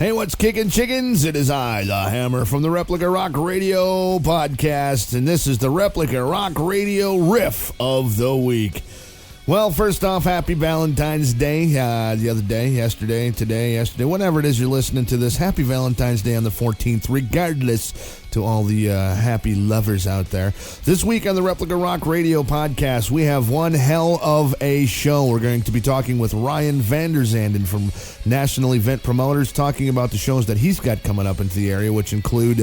Hey, what's kicking chickens? It is I, the Hammer, from the Replica Rock Radio podcast, and this is the Replica Rock Radio Riff of the Week. Well, first off, happy Valentine's Day. The other day, yesterday, whenever it is you're listening to this, happy Valentine's Day on the 14th, regardless to all the happy lovers out there. This week on the Replica Rock Radio podcast, we have one hell of a show. We're going to be talking with VanDerSanden from National Event Promoters, talking about the shows that he's got coming up into the area, which include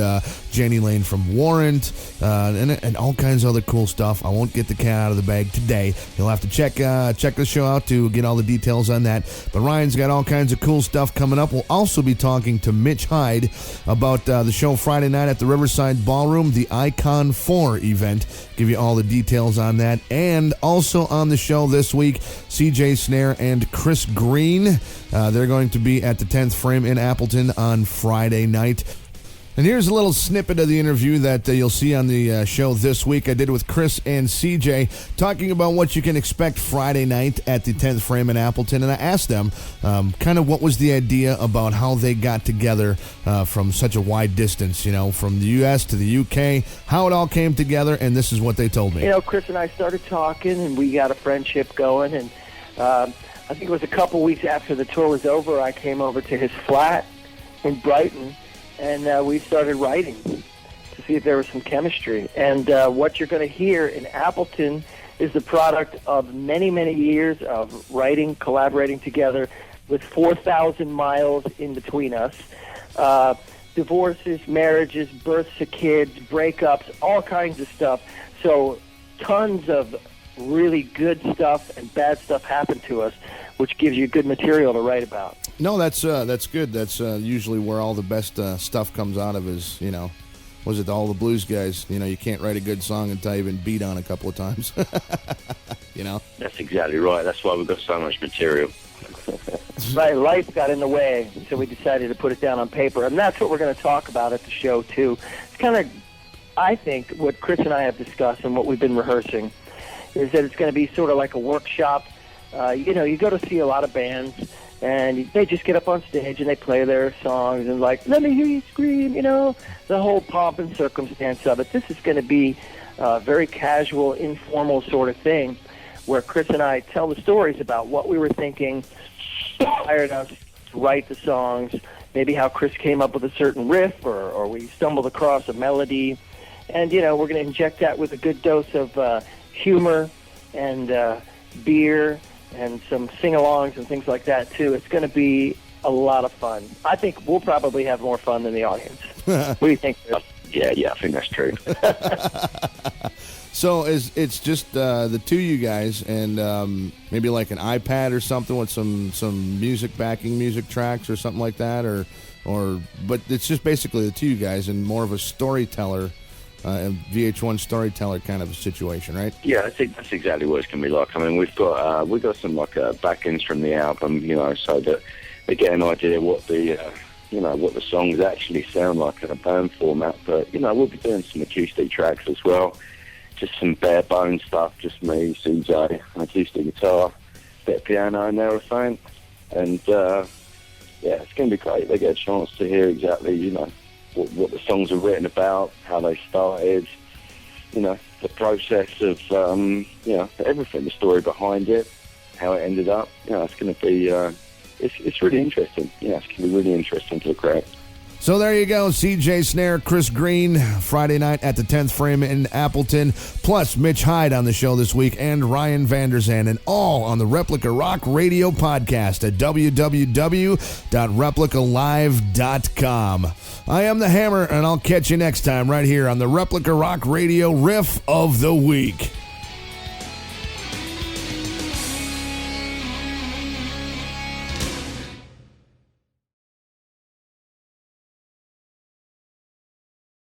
Jenny Lane from Warrant and all kinds of other cool stuff. I won't get the cat out of the bag today. You'll have to check the show out to get all the details on that. But Ryan's got all kinds of cool stuff coming up. We'll also be talking to Mitch Hyde about the show Friday night at the Riverside Ballroom, the IconIV event. Give you all the details on that. And also on the show this week, CJ Snare and Chris Green. They're going to be at the 10th Frame in Appleton on Friday night. And here's a little snippet of the interview that you'll see on the show this week. I did with Chris and CJ, talking about what you can expect Friday night at the 10th Frame in Appleton. And I asked them kind of what was the idea about how they got together from such a wide distance, from the U.S. to the U.K., how it all came together, and this is what they told me. Chris and I started talking, and we got a friendship going, and I think it was a couple weeks after the tour was over, I came over to his flat in Brighton, and we started writing to see if there was some chemistry. And what you're going to hear in Appleton is the product of many, many years of writing, collaborating together with 4,000 miles in between us. Divorces, marriages, births of kids, breakups, all kinds of stuff. So tons of really good stuff and bad stuff happened to us, which gives you good material to write about. No, that's good. That's usually where all the best stuff comes out of is, was it all the blues guys? You can't write a good song until you've been beat on a couple of times. That's exactly right. That's why we've got so much material. Right, life got in the way, so we decided to put it down on paper. And that's what we're going to talk about at the show, too. It's kind of, I think, what Chris and I have discussed and what we've been rehearsing is that it's going to be sort of like a workshop. You go to see a lot of bands, and they just get up on stage and they play their songs and let me hear you scream, the whole pomp and circumstance of it. This is going to be a very casual, informal sort of thing where Chris and I tell the stories about what we were thinking, inspired us to write the songs, maybe how Chris came up with a certain riff or we stumbled across a melody. And, we're going to inject that with a good dose of humor and beer and some sing-alongs and things like that, too. It's going to be a lot of fun. I think we'll probably have more fun than the audience. What do you think, Chris? Yeah, I think that's true. So it's just the two of you guys and maybe like an iPad or something with some backing music tracks or something like that, but it's just basically the two of you guys and more of a storyteller, a VH1 storyteller kind of a situation, right? Yeah, I think that's exactly what it's going to be like. I mean, we've got some back-ends from the album, so that they get an idea what the what the songs actually sound like in a band format. But we'll be doing some acoustic tracks as well. Just some bare bones stuff, just me, CJ, an acoustic guitar, bit of piano and everything. And, it's going to be great. They get a chance to hear exactly, what the songs are written about, how they started, the process of, everything, the story behind it, how it ended up. It's going to be, it's really interesting. It's going to be really interesting to the crowd. So there you go, CJ Snare, Chris Green, Friday night at the 10th Frame in Appleton, plus Mitch Hyde on the show this week, and VanDerSanden, all on the Replica Rock Radio podcast at www.replicalive.com. I am the Hammer, and I'll catch you next time right here on the Replica Rock Radio Riff of the Week.